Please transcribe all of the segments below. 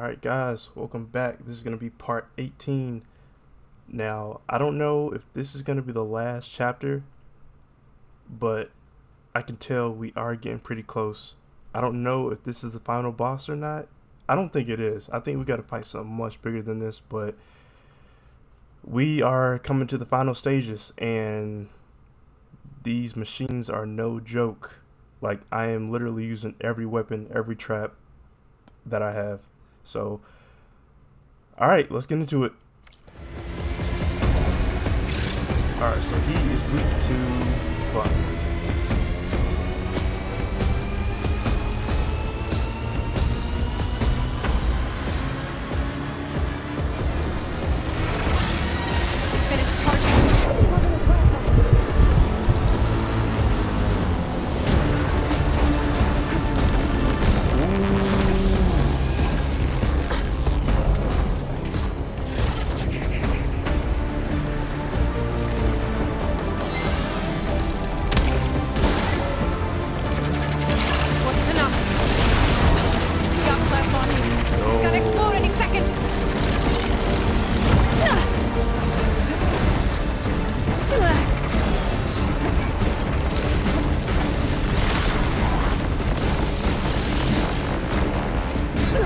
Alright guys, welcome back. This is going to be part 18. Now, I don't know if this is going to be the last chapter, but I can tell we are getting pretty close. I don't know if this is the final boss or not. I don't think it is. I think we got to fight something much bigger than this, but we are coming to the final stages, and these machines are no joke. Like, I am literally using every weapon, every trap that I have. So, alright, let's get into it. Alright, so he is weak to fire.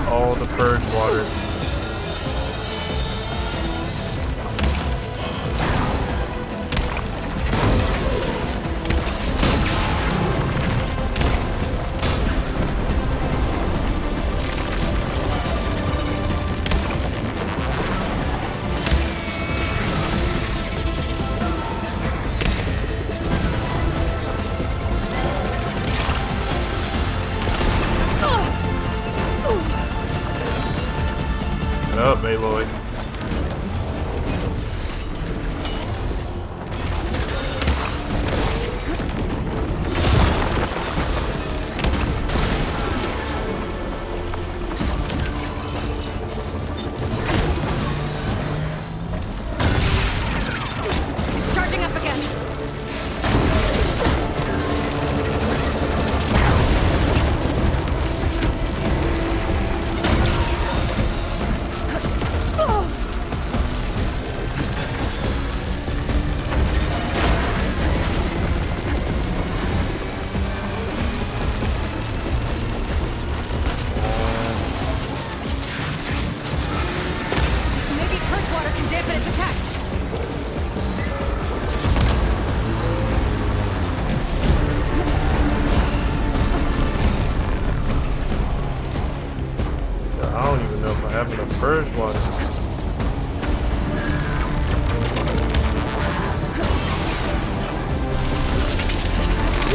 All the purge water. Get up, Aloy. Charging up again. Dampen its attacks. I don't even know if I have enough purge water.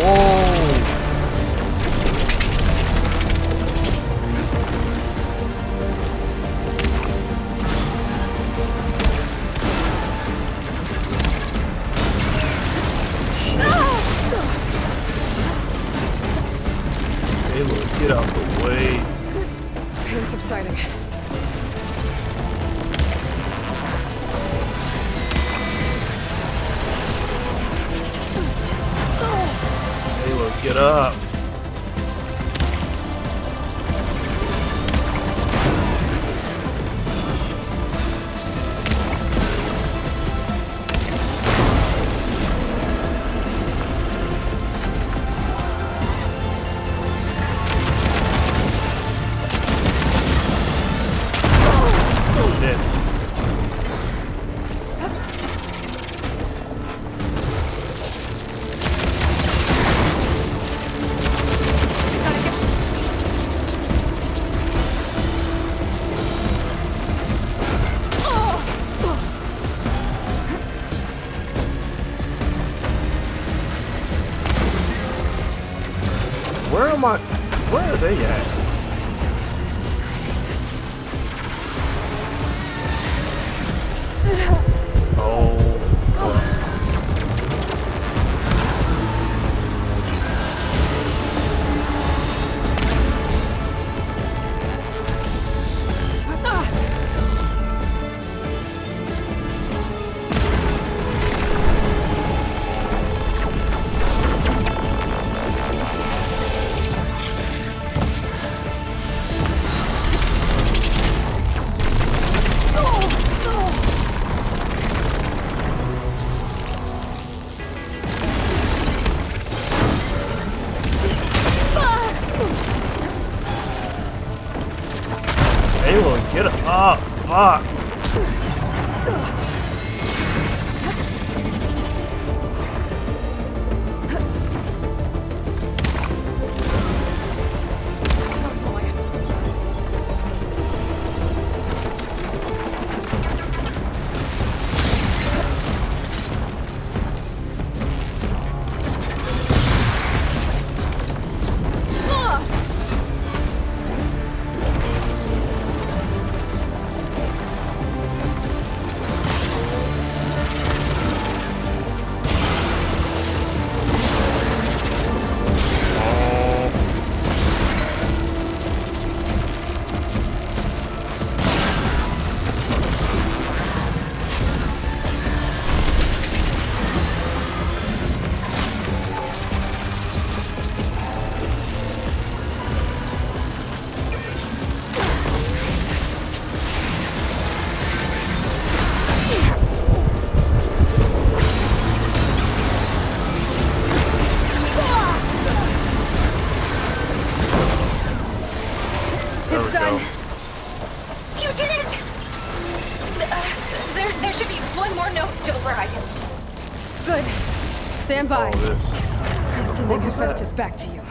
Whoa! Aloy, get out the way. Pain subsiding. Aloy, get up. Where am I? Where are they at? Oh. Fuck! It's done. You did it! There should be one more note to override him. Good. Stand by. All this. I'm sending Hephaestus back to you.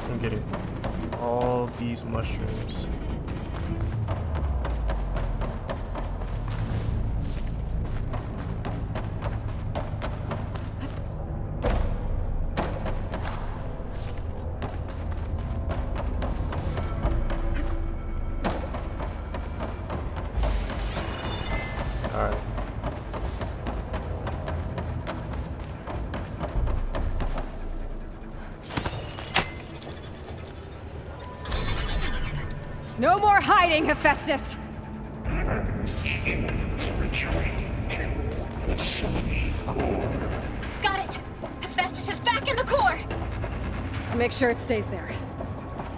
I'm getting all these mushrooms. Alright. No more hiding, Hephaestus! Got it! Hephaestus is back in the core! Make sure it stays there.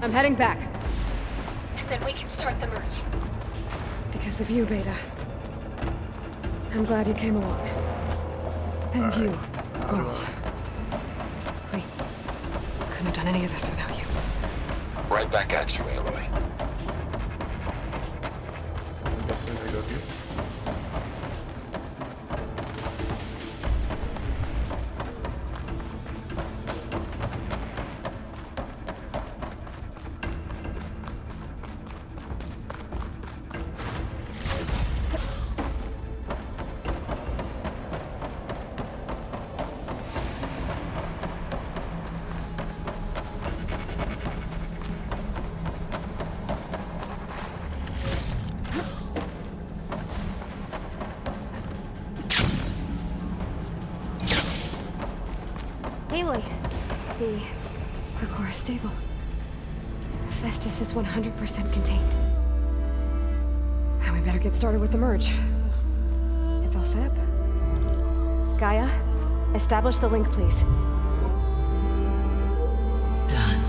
I'm heading back. And then we can start the merge. Because of you, Beta. I'm glad you came along. And you, Earl. We couldn't have done any of this without you. Right back at you, Aloy. I'm guessing they go here. Aloy, the core is stable. Hephaestus is 100% contained. And we better get started with the merge. It's all set up. Gaia, establish the link, please. Done.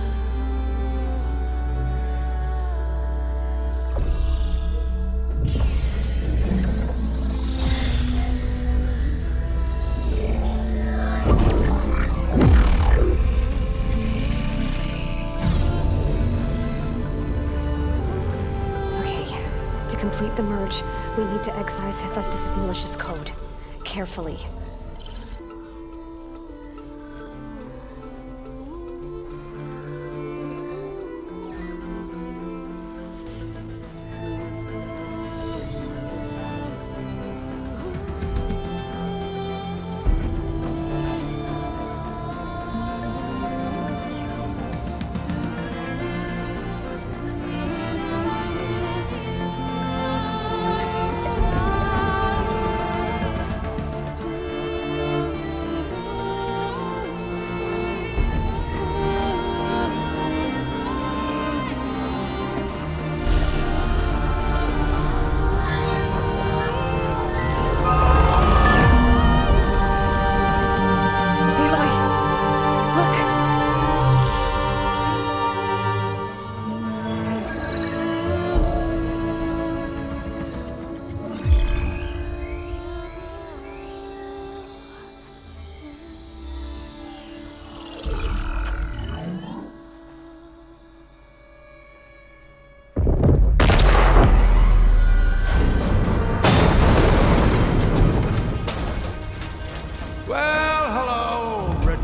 Okay, to complete the merge, we need to excise Hephaestus' malicious code. Carefully.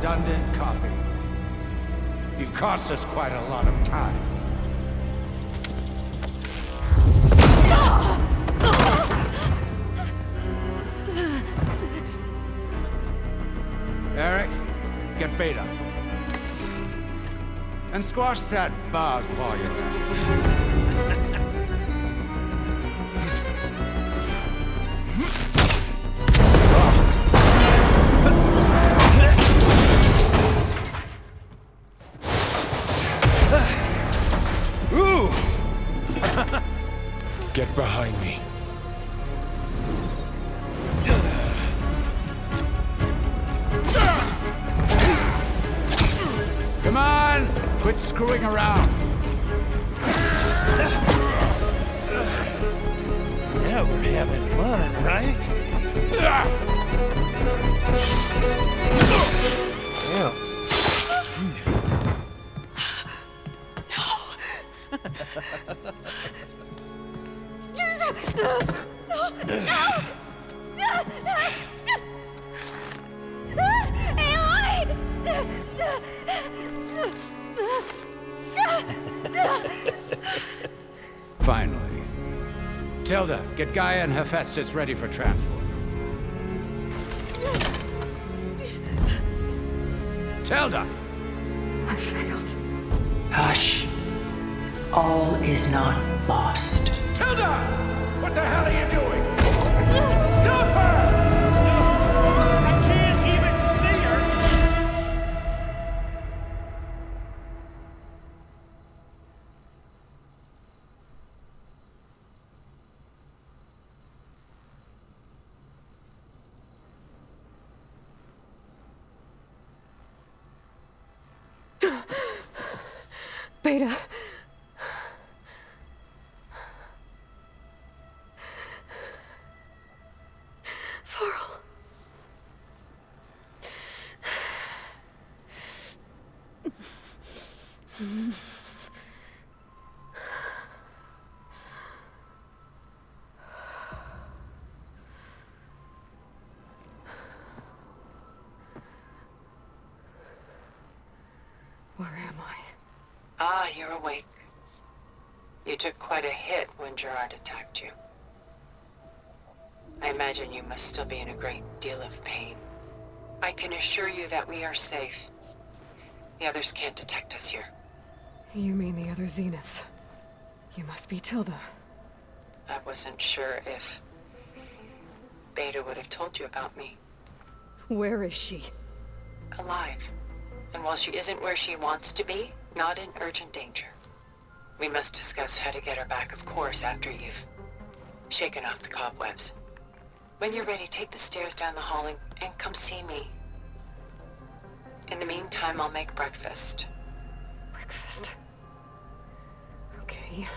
redundant copy. You cost us quite a lot of time. Eric, get Beta. And squash that bug while you're at it. Get behind me. Come on! Quit screwing around! Yeah, we're having fun, right? Damn. Finally. Tilda, get Gaia and Hephaestus ready for transport. Tilda! I failed. Hush. All is not lost. Tilda! What the hell are you doing? Stop her! I can't even see her! Beta. Varl. Where am I? Ah, you're awake. You took quite a hit when Gerard attacked you. I imagine you must still be in a great deal of pain. I can assure you that we are safe. The others can't detect us here. You mean the other Zeniths? You must be Tilda. I wasn't sure if Beta would have told you about me. Where is she? Alive. And while she isn't where she wants to be, not in urgent danger. We must discuss how to get her back, of course, after you've shaken off the cobwebs. When you're ready, take the stairs down the hall and come see me. In the meantime, I'll make breakfast. Breakfast. Okay.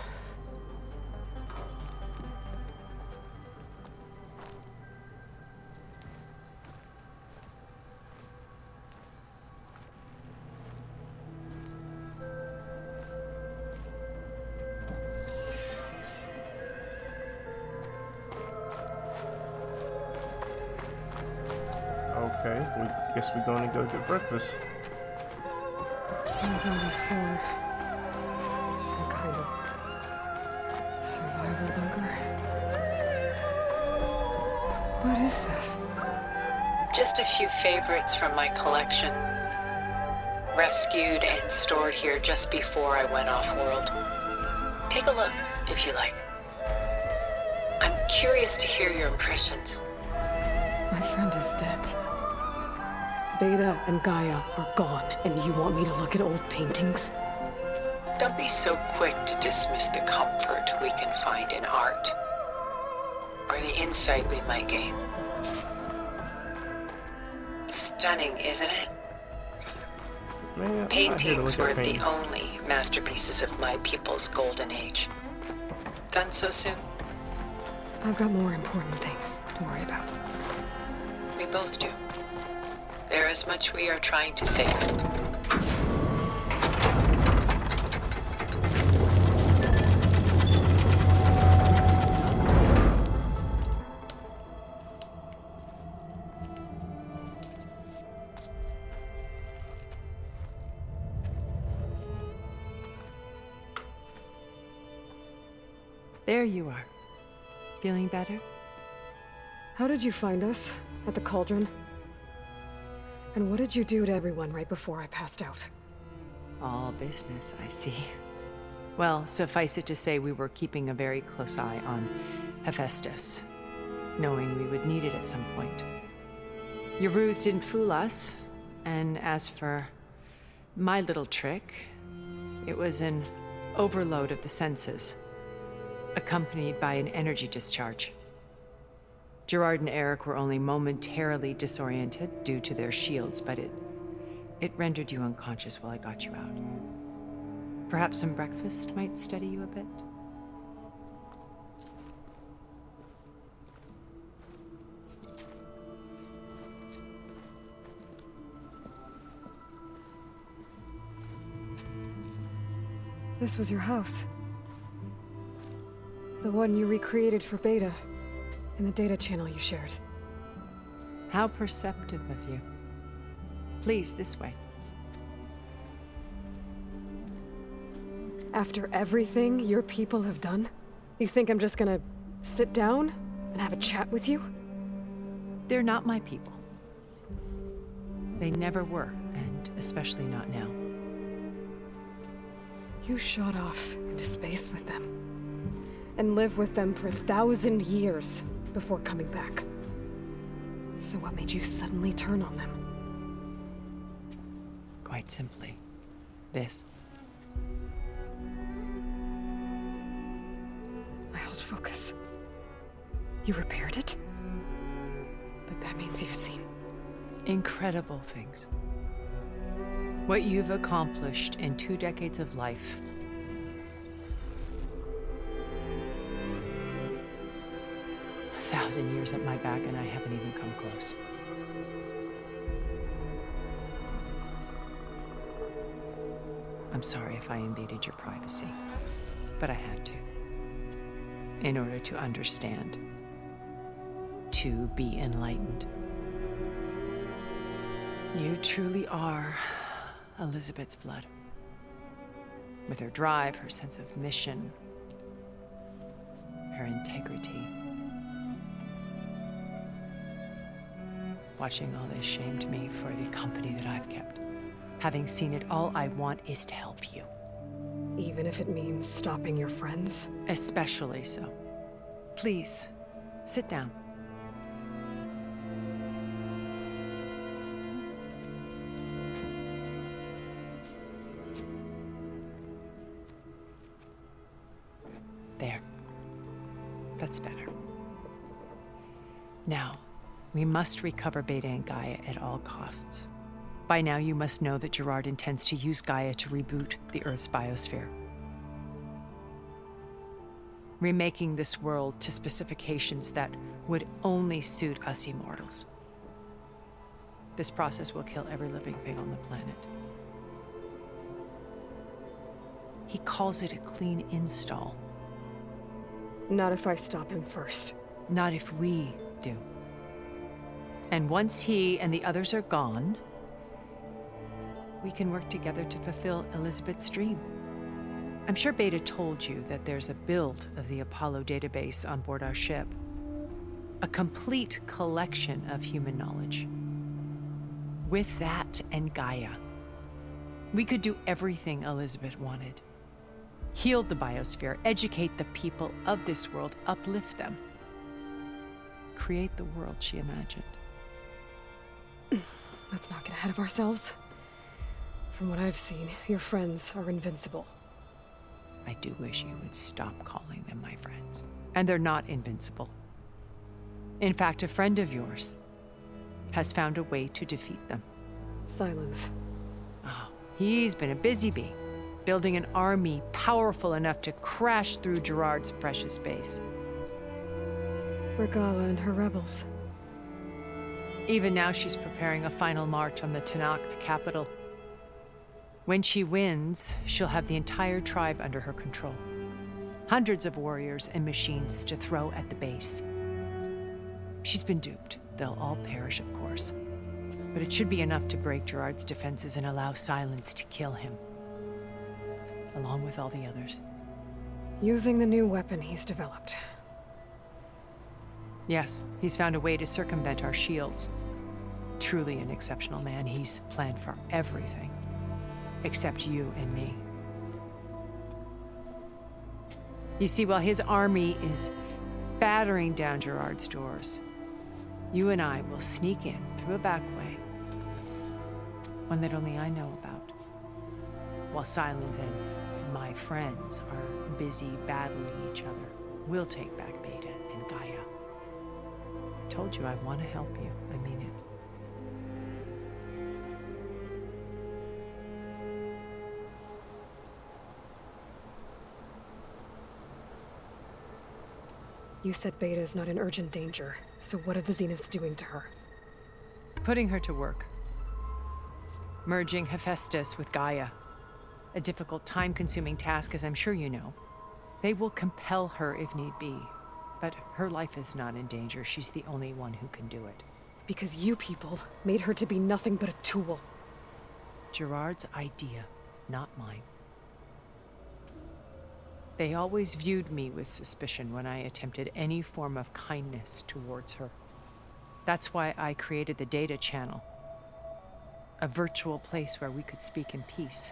Okay, we guess we're gonna go get breakfast. What is all this for? Some kind of survival bunker? What is this? Just a few favorites from my collection. Rescued and stored here just before I went off-world. Take a look, if you like. I'm curious to hear your impressions. My friend is dead. Beta and Gaia are gone, and you want me to look at old paintings? Don't be so quick to dismiss the comfort we can find in art, or the insight we might gain. Stunning, isn't it? Man, I'm not here to Paintings look were at the paintings. only masterpieces of my people's golden age. Done so soon? I've got more important things to worry about. We both do. There is much we are trying to save. There you are. Feeling better? How did you find us? At the Cauldron? And what did you do to everyone right before I passed out? All business, I see. Well, suffice it to say we were keeping a very close eye on Hephaestus, knowing we would need it at some point. Your ruse didn't fool us, and as for my little trick, it was an overload of the senses, accompanied by an energy discharge. Gerard and Eric were only momentarily disoriented due to their shields, but it rendered you unconscious while I got you out. Perhaps some breakfast might steady you a bit? This was your house. The one you recreated for Beta, in the data channel you shared. How perceptive of you. Please, this way. After everything your people have done, you think I'm just gonna sit down and have a chat with you? They're not my people. They never were, and especially not now. You shot off into space with them, and lived with them for 1,000 years before coming back. So what made you suddenly turn on them? Quite simply, this. My old focus. You repaired it? But that means you've seen Incredible things. What you've accomplished in 2 decades of life. A 1,000 years at my back and I haven't even come close. I'm sorry if I invaded your privacy, but I had to. In order to understand. To be enlightened. You truly are Elizabeth's blood. With her drive, her sense of mission, her integrity. Watching all this shamed me for the company that I've kept. Having seen it, all I want is to help you. even if it means stopping your friends. Especially so. Please, sit down. There. That's better. Now, we must recover Beta and Gaia at all costs. By now, you must know that Gerard intends to use Gaia to reboot the Earth's biosphere. Remaking this world to specifications that would only suit us immortals. This process will kill every living thing on the planet. He calls it a clean install. Not if I stop him first. Not if we do. And once he and the others are gone, we can work together to fulfill Elizabeth's dream. I'm sure Beta told you that there's a build of the Apollo database on board our ship. A complete collection of human knowledge. With that and Gaia, we could do everything Elizabeth wanted. Heal the biosphere, educate the people of this world, uplift them. Create the world she imagined. Let's not get ahead of ourselves. From what I've seen, your friends are invincible. I do wish you would stop calling them my friends. And they're not invincible. In fact, a friend of yours has found a way to defeat them. Silence. Oh, he's been a busy bee, building an army powerful enough to crash through Gerard's precious base. Regala and her rebels. Even now, she's preparing a final march on the Tenakth capital. When she wins, she'll have the entire tribe under her control. Hundreds of warriors and machines to throw at the base. She's been duped. They'll all perish, of course. But it should be enough to break Gerard's defenses and allow Silence to kill him. Along with all the others. Using the new weapon he's developed. Yes, he's found a way to circumvent our shields. Truly an exceptional man. He's planned for everything. Except you and me. You see, while his army is battering down Gerard's doors, you and I will sneak in through a back way. One that only I know about. While Sylens and my friends are busy battling each other, we'll take back Beta and Gaia. I told you I want to help you. I mean it. You said Beta is not in urgent danger, so what are the Zeniths doing to her? Putting her to work. Merging Hephaestus with Gaia. A difficult, time-consuming task, as I'm sure you know. They will compel her if need be. But her life is not in danger. She's the only one who can do it. Because you people made her to be nothing but a tool. Gerard's idea, not mine. They always viewed me with suspicion when I attempted any form of kindness towards her. That's why I created the data channel. A virtual place where we could speak in peace.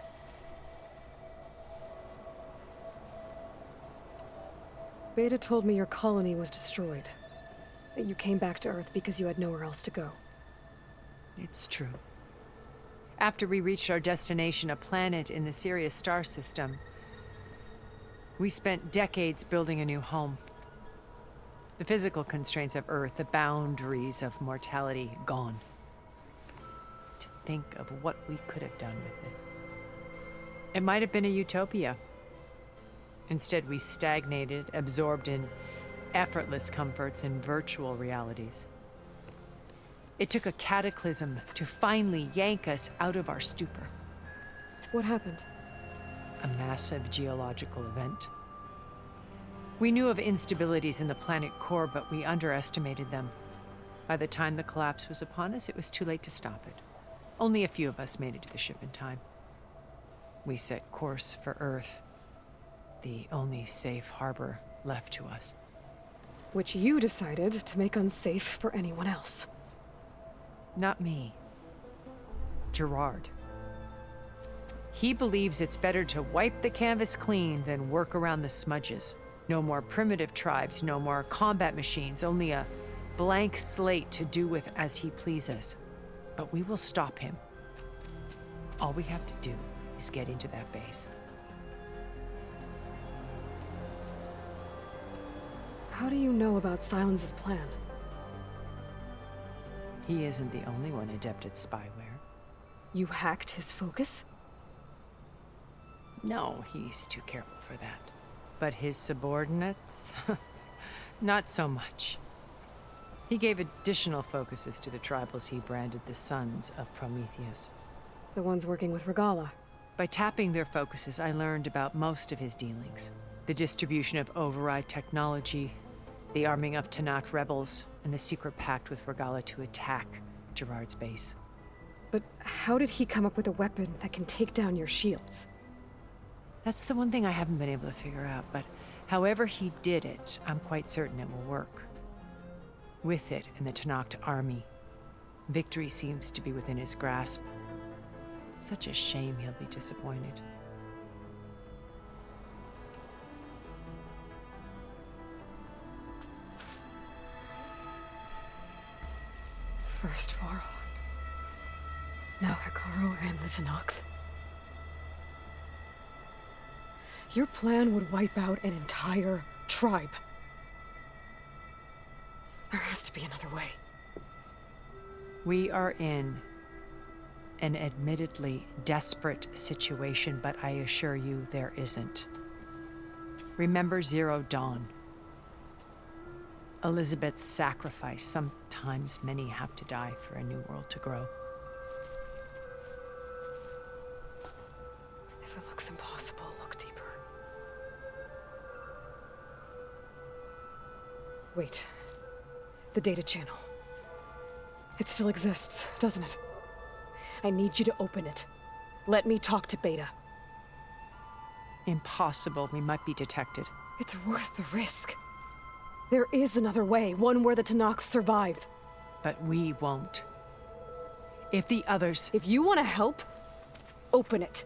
Beta told me your colony was destroyed. That you came back to Earth because you had nowhere else to go. It's true. After we reached our destination, a planet in the Sirius star system, we spent decades building a new home. The physical constraints of Earth, the boundaries of mortality, gone. To think of what we could have done with it. It might have been a utopia. Instead, we stagnated, absorbed in effortless comforts and virtual realities. It took a cataclysm to finally yank us out of our stupor. What happened? A massive geological event. We knew of instabilities in the planet core, but we underestimated them. By the time the collapse was upon us, it was too late to stop it. Only a few of us made it to the ship in time. We set course for Earth, the only safe harbor left to us. Which you decided to make unsafe for anyone else. Not me. Gerard. He believes it's better to wipe the canvas clean than work around the smudges. No more primitive tribes, no more combat machines, only a blank slate to do with as he pleases. But we will stop him. All we have to do is get into that base. How do you know about Sylens' plan? He isn't the only one adept at spyware. You hacked his focus? No, he's too careful for that. But his subordinates? Not so much. He gave additional focuses to the tribals he branded the Sons of Prometheus. The ones working with Regalla. By tapping their focuses, I learned about most of his dealings. The distribution of override technology, the arming of Tenakth rebels, and the secret pact with Regalla to attack Gerard's base. But how did he come up with a weapon that can take down your shields? That's the one thing I haven't been able to figure out, but however he did it, I'm quite certain it will work. With it and the Tenakth army, victory seems to be within his grasp. Such a shame he'll be disappointed. First Varl. Now Hekarro and the Tenakth. Your plan would wipe out an entire tribe. There has to be another way. We are in an admittedly desperate situation, but I assure you there isn't. Remember Zero Dawn. Elizabeth's sacrifice. Sometimes many have to die for a new world to grow. If it looks impossible, look deeper. Wait. The data channel. It still exists, doesn't it? I need you to open it. Let me talk to Beta. Impossible. We might be detected. It's worth the risk. There is another way, one where the Tenakth survive. But we won't. If the others... If you want to help, open it.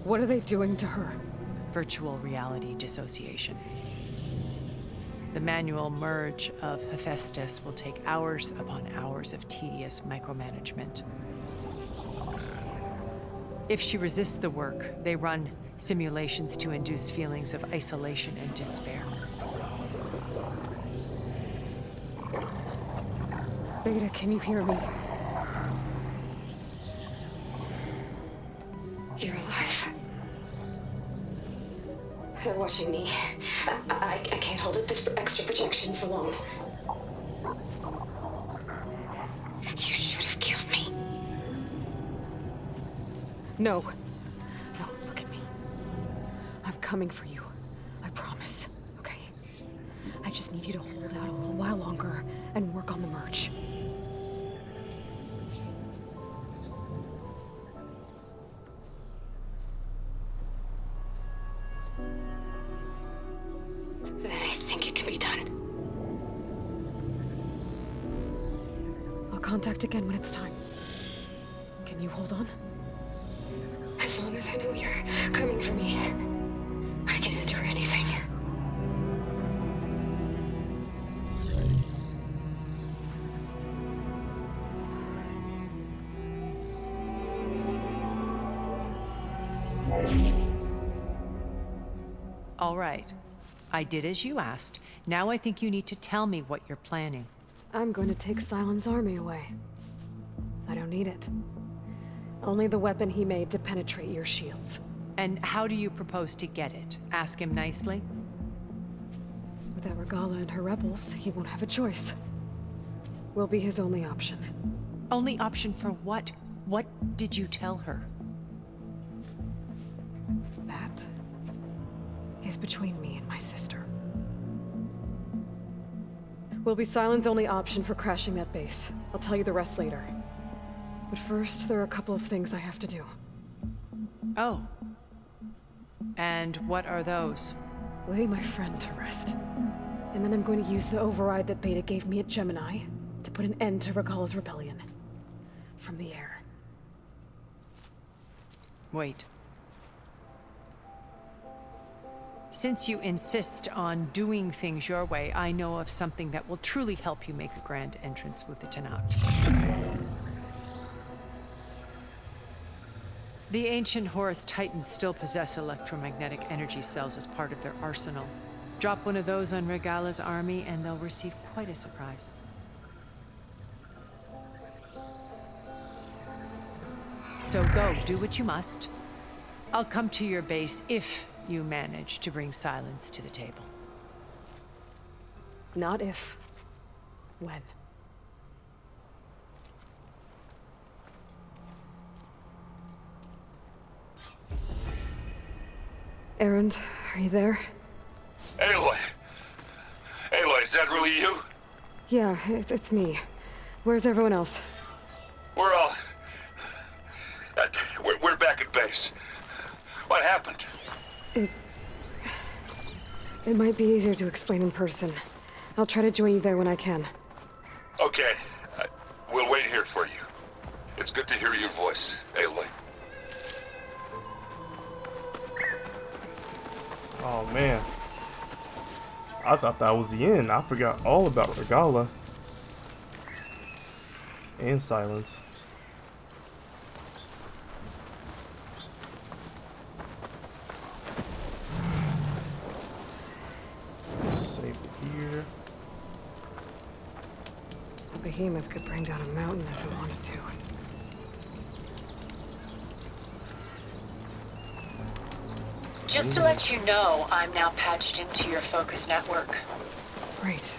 What are they doing to her? Virtual reality dissociation. The manual merge of Hephaestus will take hours upon hours of tedious micromanagement. If she resists the work, they run simulations to induce feelings of isolation and despair. Beta, can you hear me? You're alive. They're watching me. I can't hold up this extra projection for long. You should have killed me. No. No, look at me. I'm coming for you. I promise. Okay? I just need you to hold out a little while longer and work on the merge. Then I think it can be done. I'll contact again when it's time. Can you hold on? As long as I know you're coming for me, I can endure anything. All right. I did as you asked. Now I think you need to tell me what you're planning. I'm going to take Sylens' army away. I don't need it. Only the weapon he made to penetrate your shields. And how do you propose to get it? Ask him nicely? Without Regalla and her rebels, he won't have a choice. We'll be his only option. Only option for what? What did you tell her? That is between me and my sister. We'll be Sylens' only option for crashing that base. I'll tell you the rest later. But first, there are a couple of things I have to do. Oh. And what are those? Lay my friend to rest. And then I'm going to use the override that Beta gave me at Gemini to put an end to Regalla's rebellion. From the air. Wait. Since you insist on doing things your way, I know of something that will truly help you make a grand entrance with the Tenakth. The ancient Horus Titans still possess electromagnetic energy cells as part of their arsenal. Drop one of those on Regalla's army and they'll receive quite a surprise. So go, do what you must. I'll come to your base if you manage to bring Sylens to the table. Not if. When. Erend, are you there? Aloy! Aloy, is that really you? Yeah, it's me. Where's everyone else? We're all... we're back at base. What happened? It might be easier to explain in person. I'll try to join you there when I can. Okay. We'll wait here for you. It's good to hear your voice, Aloy. Oh man. I thought that was the end. I forgot all about Regalla. And Sylens. Save it here. behemoth could bring down a mountain if it wanted to. Just to let you know, I'm now patched into your focus network. Great.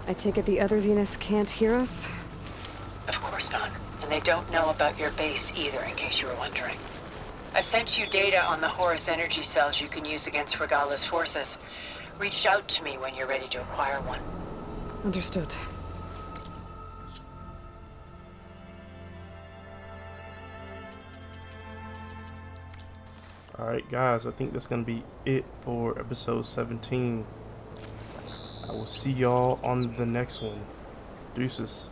I take it the other Zeniths can't hear us? Of course not. And they don't know about your base either, in case you were wondering. I've sent you data on the Horus energy cells you can use against Regala's forces. Reach out to me when you're ready to acquire one. Understood. Alright guys, I think that's going to be it for episode 17. I will see y'all on the next one. Deuces.